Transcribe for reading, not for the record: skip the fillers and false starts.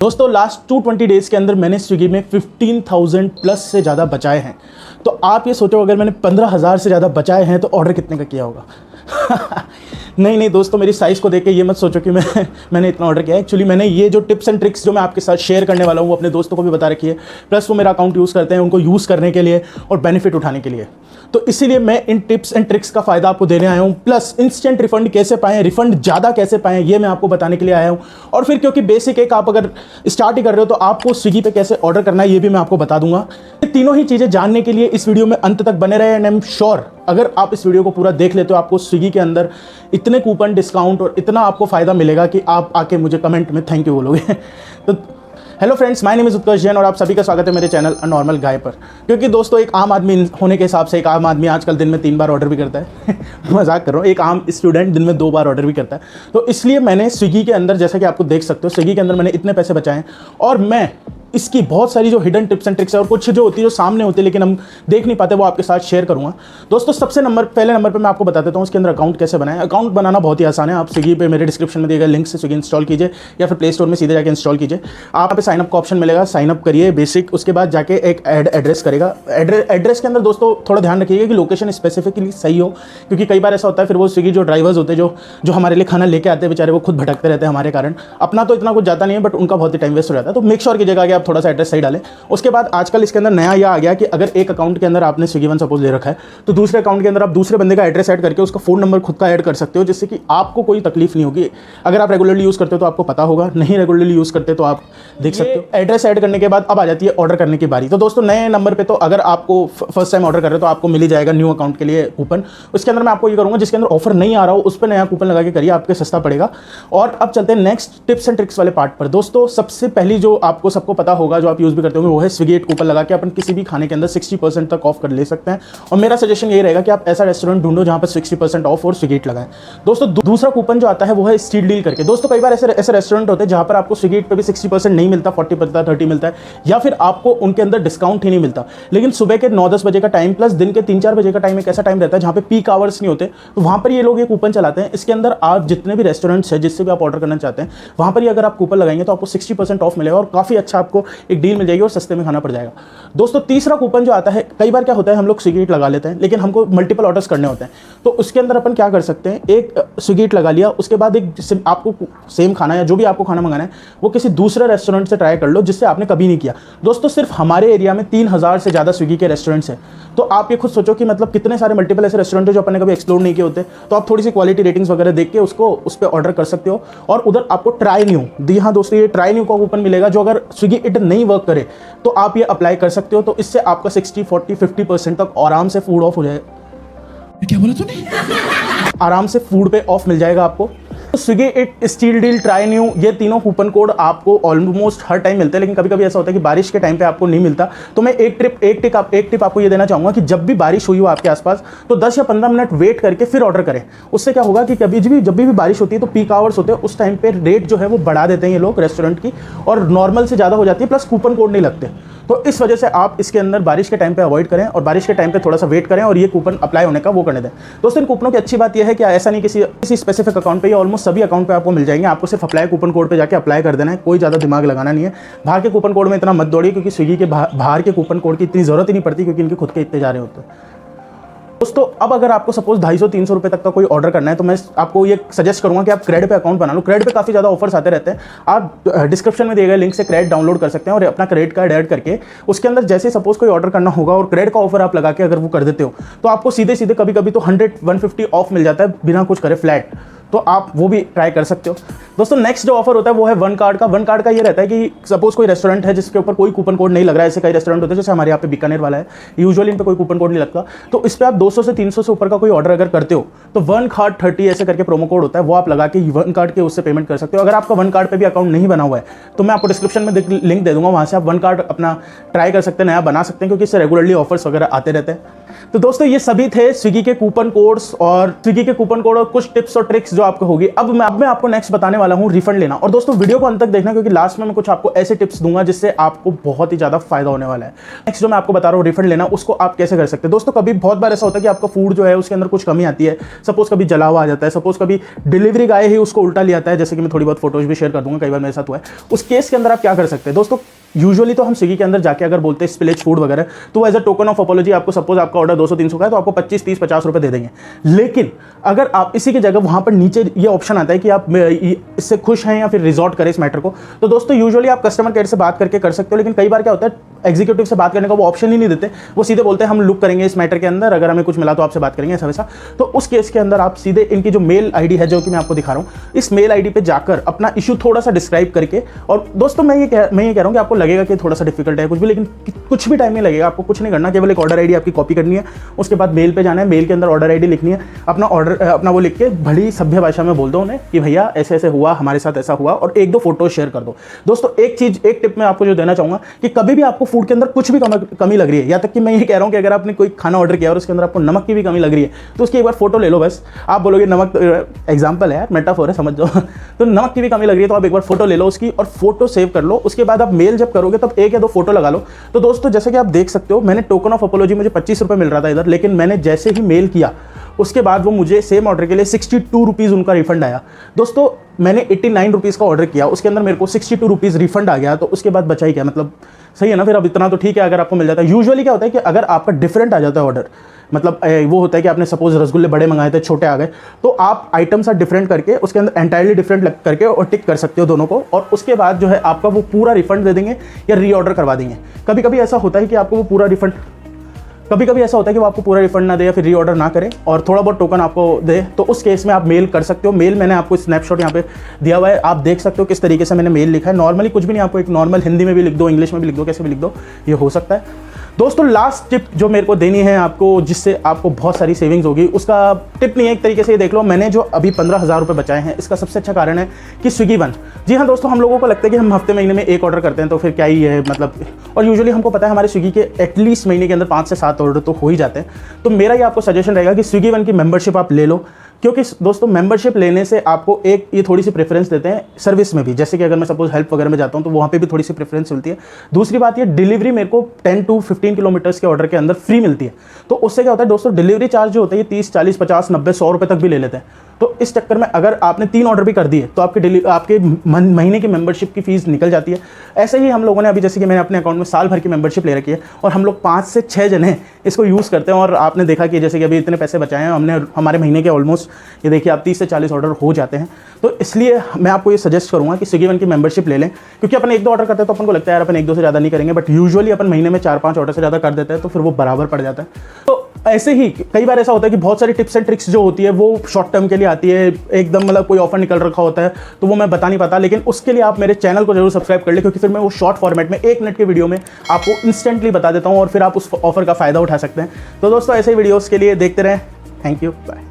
दोस्तों last 220 days के अंदर मैंने स्विगी में 15,000 प्लस से ज़्यादा बचाए हैं। तो आप ये सोचो अगर मैंने 15,000 से ज़्यादा बचाए हैं तो ऑर्डर कितने का किया होगा। नहीं दोस्तों, मेरी साइज़ को देख के ये मत सोचो कि मैंने इतना ऑर्डर किया है। एक्चुअली मैंने ये जो टिप्स एंड ट्रिक्स जो मैं आपके साथ शेयर करने वाला हूँ वो अपने दोस्तों को भी बता रखी है, प्लस वो मेरा अकाउंट यूज़ करते हैं उनको यूज़ करने के लिए और बेनिफिट उठाने के लिए। तो इसीलिए मैं इन टिप्स एंड ट्रिक्स का फ़ायदा आपको देने आया हूँ, प्लस इंस्टेंट रिफंड कैसे पाएँ, रिफंड ज़्यादा कैसे पाएँ, ये मैं आपको बताने के लिए आया हूँ। और फिर क्योंकि बेसिक एक आप अगर स्टार्ट ही कर रहे हो तो आपको स्विगी पे कैसे ऑर्डर करना है ये भी मैं आपको बता दूंगा। ये तीनों ही चीज़ें जानने के लिए इस वीडियो में अंत तक बने रहे एंड आई एम श्योर अगर आप इस वीडियो को पूरा देख लेते हो आपको स्विगी के अंदर इतने कूपन डिस्काउंट और इतना आपको फ़ायदा मिलेगा कि आप आके मुझे कमेंट में थैंक यू बोलोगे। तो hello friends, my name is Utkarsh Jain और आप सभी का स्वागत है मेरे चैनल अ नॉर्मल गाय पर। क्योंकि दोस्तों एक आम आदमी होने के हिसाब से एक आम आदमी आजकल दिन में 3 बार ऑर्डर भी करता है। मजाक कर रहा हूँ, एक आम स्टूडेंट दिन में 2 बार ऑर्डर भी करता है। तो इसलिए मैंने स्विगी के अंदर, जैसा कि आपको देख सकते हो, स्विगी के अंदर मैंने इतने पैसे बचाए हैं और मैं इसकी बहुत सारी जो हिडन टिप्स एंड ट्रिक्स है और कुछ जो होती है जो सामने होती है लेकिन हम देख नहीं पाते वो आपके साथ शेयर करूंगा। दोस्तों सबसे पहले नंबर पे मैं आपको बता देता हूँ इसके अंदर अकाउंट कैसे बनाएं। अकाउंट बनाना बहुत ही आसान है। आप स्विगी पे मेरे डिस्क्रिप्शन में दिए गए लिंक से स्विगी इंस्टॉल कीजिए या फिर प्ले स्टोर में सीधे जाकर इंस्टॉल कीजिए। आप पे साइनअप का ऑप्शन मिलेगा, साइनअप करिए बेसिक, उसके बाद जाके एक एड्रेस करेगा। एड्रेस के अंदर दोस्तों थोड़ा ध्यान रखिएगा कि लोकेशन स्पेसिफिकली सही हो, क्योंकि कई बार ऐसा होता है फिर वो स्विगी जो ड्राइवर्स होते हैं जो हमारे लिए खाना लेके आते हैं बेचारे वो खुद भटकते रहते हैं हमारे कारण। अपना तो इतना कुछ जाता नहीं है बट उनका बहुत ही टाइम वेस्ट हो जाता है। तो मेक श्योर कीजिएगा कि आप थोड़ा सा एड्रेस सही डालें। उसके बाद आजकल इसके अंदर नया यह आ गया कि अगर एक अकाउंट के अंदर आपने स्विगी वन सपोज ले रखा है तो दूसरे अकाउंट के अंदर आप दूसरे बंदे का एड्रेस ऐड करके उसका फ़ोन नंबर खुद का ऐड कर सकते हो, जिससे कि आपको कोई तकलीफ नहीं होगी। अगर आप रेगुलरली यूज़ करते हो तो आपको पता होगा, नहीं रेगुलरली यूज़ करते तो आप देख सकते हो। एड्रेस ऐड करने के बाद अब आ जाती है ऑर्डर करने की बारी। तो दोस्तों नए नंबर पर तो अगर आपको फर्स्ट टाइम ऑर्डर कर रहे हो तो आपको मिल ही जाएगा न्यू अकाउंट के लिए कूपन। उसके अंदर मैं आपको ये करूँगा जिसके अंदर ऑफर नहीं आ रहा हो उस पर नया कूपन लगा के करिए, आपके सस्ता पड़ेगा। और अब चलते हैं नेक्स्ट टिप्स एंड ट्रिक्स वाले पार्ट पर। दोस्तों सबसे पहली जो आपको सबको पता होगा जो आप यूज़ भी करते होंगे वो है स्विगी कूपन लगा के अपन किसी भी खाने के अंदर 60% तक ऑफ कर ले सकते हैं। और मेरा सजेशन यही रहेगा कि आप ऐसा रेस्टोरेंट ढूंढो जहां पर 60% ऑफ और स्विगी लगाएं। दोस्तों दूसरा कूपन जो आता है वो है स्ट्रीट डील करके। दोस्तों कई बार ऐसे रेस्टोरेंट होते हैं जहां पर आपको स्विगी पे भी 60% नहीं मिलता, 40 मिलता है, 30 मिलता है, या फिर आपको उनके अंदर डिस्काउंट ही नहीं मिलता। लेकिन सुबह के 9-10 बजे का टाइम प्लस दिन के 3-4 बजे का टाइम एक ऐसा टाइम रहता है जहां पे पीक आवर्स नहीं होते, तो वहां पर ये लोग ये कूपन चलाते हैं। इसके अंदर आप जितने भी रेस्टोरेंट्स है जिससे भी आप ऑर्डर करना चाहते हैं वहां पर अगर आप कूपन लगाएंगे तो आपको 60% ऑफ मिलेगा और काफी अच्छा आपको एक डील मिल जाएगी और सस्ते में खाना पड़ जाएगा। दोस्तों तीसरा कूपन जो आता है, कई बार क्या होता है हम लोग स्विगी लगा लेते हैं लेकिन हमको मल्टीपल ऑर्डर्स करने होते हैं, तो उसके अंदर अपन क्या कर सकते हैं, एक स्विगी लगा लिया, उसके बाद एक आपको सेम खाना या जो भी आपको खाना मंगाना है वो किसी दूसरे रेस्टोरेंट से ट्राई कर लो जिससे आपने कभी नहीं किया। दोस्तों सिर्फ हमारे एरिया में 3,000 से ज़्यादा स्विगी के रेस्टोरेंट्स हैं, तो आप ये खुद सोचो कि मतलब कितने सारे मल्टीपल ऐसे रेस्टोरेंट है जो अपन ने कभी एक्सप्लोर नहीं किए होते। तो आप थोड़ी सी क्वालिटी रेटिंग्स वगैरह देख के उसको उस पर ऑर्डर कर सकते हो और उधर आपको ट्राई न्यू हाँ दोस्तों ये ट्राई न्यू का कूपन मिलेगा जो अगर स्विगी इट नहीं वर्क करे तो आप ये अप्लाई कर सकते हो। तो इससे आपका 60, 40, 50% तक आराम से फूड ऑफ हो जाएगा। क्या बोला तूने? आराम से फूड पे ऑफ मिल जाएगा आपको। तो Swiggy it, steal deal, try new, ये तीनों कूपन कोड आपको ऑलमोस्ट हर टाइम मिलते हैं, लेकिन कभी कभी ऐसा होता है कि बारिश के टाइम पे आपको नहीं मिलता। तो मैं एक टिप आपको ये देना चाहूँगा कि जब भी बारिश हुई हो आपके आसपास तो 10 या 15 मिनट वेट करके फिर ऑर्डर करें। उससे क्या होगा कि जब भी बारिश होती है तो पीक आवर्स होते हैं, उस टाइम पे रेट जो है वो बढ़ा देते हैं ये लोग रेस्टोरेंट की और नॉर्मल से ज़्यादा हो जाती है, प्लस कूपन कोड नहीं लगते। तो इस वजह से आप इसके अंदर बारिश के टाइम पे अवॉइड करें और बारिश के टाइम पे थोड़ा सा वेट करें और ये कूपन अप्लाई होने का वो करने दें। दोस्तों इन कूपनों की अच्छी बात यह है कि ऐसा नहीं किसी स्पेसिफिक अकाउंट पे या ऑलमोस्ट सभी अकाउंट पे आपको मिल जाएंगे। आपको सिर्फ अप्लाई कूपन कोड पे जाके अप्लाई कर देना है, कोई ज़्यादा दिमाग लगाना नहीं है। बाहर के कूपन कोड में इतना मत दौड़िए क्योंकि स्विगी के बाहर के कूपन कोड की इतनी ज़रूरत ही नहीं पड़ती क्योंकि इनके खुद के इतने जा रहे होते हैं। दोस्तों अब अगर आपको सपोज 250-300 रुपये तक का कोई ऑर्डर करना है तो मैं आपको ये सजेस्ट करूंगा कि आप क्रेड पे अकाउंट बना लो। क्रेड पे काफ़ी ज़्यादा ऑफर्स आते रहते हैं। आप डिस्क्रिप्शन में दिए गए लिंक से क्रेड डाउनलोड कर सकते हैं और अपना क्रेडिट कार्ड ऐड करके उसके अंदर जैसे सपोज कोई ऑर्डर करना होगा और क्रेड का ऑफर आप लगा के अगर वो कर देते हो तो आपको सीधे कभी कभी तो 100-150 ऑफ मिल जाता है बिना कुछ करे फ्लैट। तो आप वो भी ट्राई कर सकते हो। दोस्तों नेक्स्ट जो ऑफर होता है वो है वन कार्ड का। वन कार्ड का ये रहता है कि सपोज कोई रेस्टोरेंट है जिसके ऊपर कोई कूपन कोड नहीं लग रहा है, ऐसे कई रेस्टोरेंट होते हैं जैसे हमारे यहाँ पे बीकानेर वाला है, यूजुअली इन पे कोई कूपन कोड नहीं लगता, तो इस पर आप 200 से 300 से ऊपर का कोई ऑर्डर अगर करते हो तो वन कार्ड 30 ऐसे करके प्रोमो कोड होता है, वो आप लगा के वन कार्ड के उससे पेमेंट कर सकते हो। अगर आपका वन कार्ड पर भी अकाउंट नहीं बना हुआ है तो मैं आपको डिस्क्रिप्शन में लिंक दे दूंगा, वहाँ से आप वन कार्ड अपना ट्राई कर सकते हैं, नया बना सकते हैं, क्योंकि इससे रेगुलरली ऑफर्स वगैरह आते रहते हैं। तो दोस्तों ये सभी थे स्विगी के कूपन कोड्स और कुछ टिप्स और ट्रिक्स जो आपको होगी। अब मैं आपको नेक्स्ट बताने वाला हूँ रिफंड लेना। और दोस्तों वीडियो को अंत तक देखना, क्योंकि लास्ट में मैं कुछ आपको ऐसे टिप्स दूंगा जिससे आपको बहुत ही ज़्यादा फायदा होने वाला है। नेक्स्ट जो मैं आपको बता रहा हूँ रिफंड लेना, उसको आप कैसे कर सकते हैं। दोस्तों कभी बहुत बार ऐसा होता है कि आपका फूड जो है उसके अंदर कुछ कमी आती है, सपोज कभी जला हुआ आ जाता है, सपोज कभी डिलीवरी गाय ही उसको उल्टा ले आता है, जैसे कि मैं थोड़ी बहुत फोटोज भी शेयर कर दूंगा, कई बार मेरे साथ हुआ है। उस केस के अंदर आप क्या कर सकते हैं दोस्तों, यूजुअली तो हम स्विगी के अंदर जाके अगर बोलते हैं स्पिलेज फूड वगैरह, तो as a token of apology आपको सपोज आपका ऑर्डर 200-300 का है तो आपको 25, 30, 50 रुपए दे देंगे। लेकिन अगर आप इसी की जगह वहां पर नीचे ये ऑप्शन आता है कि आप इससे खुश हैं या फिर रिजॉर्ट करें इस मैटर को, तो दोस्तों यूजुअली आप कस्टमर केयर से बात करके कर सकते हो। लेकिन कई बार क्या होता है एग्जीक्यूटिव से बात करने का वो ऑप्शन ही नहीं देते, वो सीधे बोलते हैं हम लुक करेंगे इस मैटर के अंदर, अगर हमें कुछ मिला तो आपसे बात करेंगे, ऐसा वैसा। तो उस केस के अंदर आप सीधे इनकी जो मेल आईडी है जो कि मैं आपको दिखा रहा हूँ, इस मेल आईडी पे जाकर अपना इशू थोड़ा सा डिस्क्राइब करके, और दोस्तों मैं ये कह रहा हूँ कि आपको लगेगा कि थोड़ा सा डिफिकल्ट है कुछ भी, लेकिन कुछ भी टाइम नहीं लगेगा, आपको कुछ नहीं करना, केवल एक ऑर्डर आईडी आपकी कॉपी करनी है, उसके बाद मेल पे जाना है, मेल के अंदर ऑर्डर आईडी लिखनी है, अपना ऑर्डर अपना वो लिख के बड़ी सभ्य भाषा में बोल दो उन्हें कि भैया ऐसे ऐसे हुआ, हमारे साथ ऐसा हुआ, और 1-2 फोटो शेयर कर दो। दोस्तों एक टिप मैं आपको जो देना चाहूंगा कि कभी भी आपको फूड के अंदर कुछ भी कमी लग रही है, या तक कि मैं ये कह रहा हूं कि अगर आपने कोई खाना ऑर्डर किया और उसके अंदर आपको नमक की भी कमी लग रही है, तो उसकी एक बार फोटो ले लो। बस आप बोलोगे नमक, एग्जांपल है यार, मेटाफोर है, समझ जाओ। तो नमक की भी कमी लग रही है तो आप एक बार फोटो ले लो उसकी और फोटो सेव कर लो। उसके बाद आप मेल जब करोगे तब 1 या 2 फोटो लगा लो। तो दोस्तों जैसे कि आप देख सकते हो, मैंने टोकन ऑफ अपॉलॉजी मुझे 25 रुपये मिल रहा था इधर, लेकिन मैंने जैसे ही मेल किया उसके बाद वो मुझे सेम ऑर्डर के लिए 62 रुपीज़ उनका रिफंड आया। दोस्तों मैंने 89 रुपीज़ का ऑर्डर किया, उसके अंदर मेरे को 62 रुपीज़ रिफंड आ गया, तो उसके बाद बचा ही क्या, मतलब सही है ना। फिर अब इतना तो ठीक है अगर आपको मिल जाता है। यूजुअली क्या होता है कि अगर आपका डिफरेंट आ जाता है ऑर्डर, मतलब वो होता है कि आपने सपोज रसगुल्ले बड़े मंगाए थे, छोटे आ गए, तो आप आइटम सा डिफरेंट करके उसके अंदर एंटायरली डिफरेंट करके और टिक कर सकते हो दोनों को, और उसके बाद जो है आपका वो पूरा रिफंड दे देंगे या रीऑर्डर करवा देंगे। कभी कभी ऐसा होता है कि आपको वो पूरा रिफंड वो आपको पूरा रिफंड ना दे या फिर रीऑर्डर ना करे और थोड़ा बहुत टोकन आपको दे, तो उस केस में आप मेल कर सकते हो। मेल मैंने आपको स्नैपशॉट यहाँ पे दिया हुआ है, आप देख सकते हो किस तरीके से मैंने मेल लिखा है। नॉर्मली कुछ भी नहीं, आपको एक नॉर्मल हिंदी में भी लिख दो, इंग्लिश में भी लिख दो, कैसे भी लिख दो, ये हो सकता है। दोस्तों लास्ट टिप जो मेरे को देनी है आपको, जिससे आपको बहुत सारी सेविंग्स होगी, उसका टिप नहीं है, एक तरीके से ये देख लो, मैंने जो अभी 15,000 रुपये बचाए हैं, इसका सबसे अच्छा कारण है कि स्विगी वन। जी हाँ दोस्तों, हम लोगों को लगता है कि हम हफ्ते महीने में एक ऑर्डर करते हैं तो फिर क्या ही है, मतलब, और यूजुअली हमको पता है हमारे स्विगी के एटलीस्ट महीने के अंदर 5 से 7 ऑर्डर तो हो ही जाते हैं। तो मेरा ये आपको सजेशन रहेगा कि स्विगी वन की मेंबरशिप आप ले लो, क्योंकि दोस्तों मेंबरशिप लेने से आपको एक ये थोड़ी सी प्रेफरेंस देते हैं सर्विस में भी, जैसे कि अगर मैं सपोज हेल्प वगैरह में जाता हूं तो वहाँ पे भी थोड़ी सी प्रेफरेंस मिलती है। दूसरी बात ये, डिलीवरी मेरे को 10 to 15 किलोमीटर्स के ऑर्डर के अंदर फ्री मिलती है। तो उससे क्या होता है दोस्तों, डिलीवरी चार्ज जो होता है ये 30, 40, 50, 90, 100 रुपये तक भी ले लेते हैं। तो इस चक्कर में अगर आपने 3 ऑर्डर भी कर दिए तो आपके महीने की मेंबरशिप की फीस निकल जाती है। ऐसे ही हम लोगों ने अभी, जैसे कि मैंने अपने अकाउंट में साल भर की मेंबरशिप ले रखी है और हम लोग 5 से 6 जने इसको यूज़ करते हैं, और आपने देखा कि जैसे कि अभी इतने पैसे बचाए हैं हमने, हमारे महीने के ऑलमोस्ट ये देखिए आप 30 से 40 ऑर्डर हो जाते हैं। तो इसलिए मैं आपको ये सजेस्ट करूँगा कि स्विगी वन की मेंबरशिप ले लें, क्योंकि अपन 1-2 ऑर्डर करते हैं तो अपन को लगता है यार अपन 1-2 से ज़्यादा नहीं करेंगे, बट यूजुअली अपन महीने में 4-5 ऑर्डर से ज़्यादा कर देते हैं तो फिर वो बराबर पड़ जाता है। तो ऐसे ही कई बार ऐसा होता है कि बहुत सारी टिप्स एंड ट्रिक्स जो होती है वो शॉर्ट टर्म के लिए आती है, एकदम मतलब कोई ऑफर निकल रखा होता है तो वो मैं बता नहीं पाता, लेकिन उसके लिए आप मेरे चैनल को जरूर सब्सक्राइब कर ले, क्योंकि फिर मैं वो शॉर्ट फॉर्मेट में 1 मिनट के वीडियो में आपको इंस्टेंटली बता देता हूँ और फिर आप उस ऑफर का फ़ायदा उठा सकते हैं। तो दोस्तों ऐसे ही वीडियोज़ के लिए देखते रहें। Thank you, bye.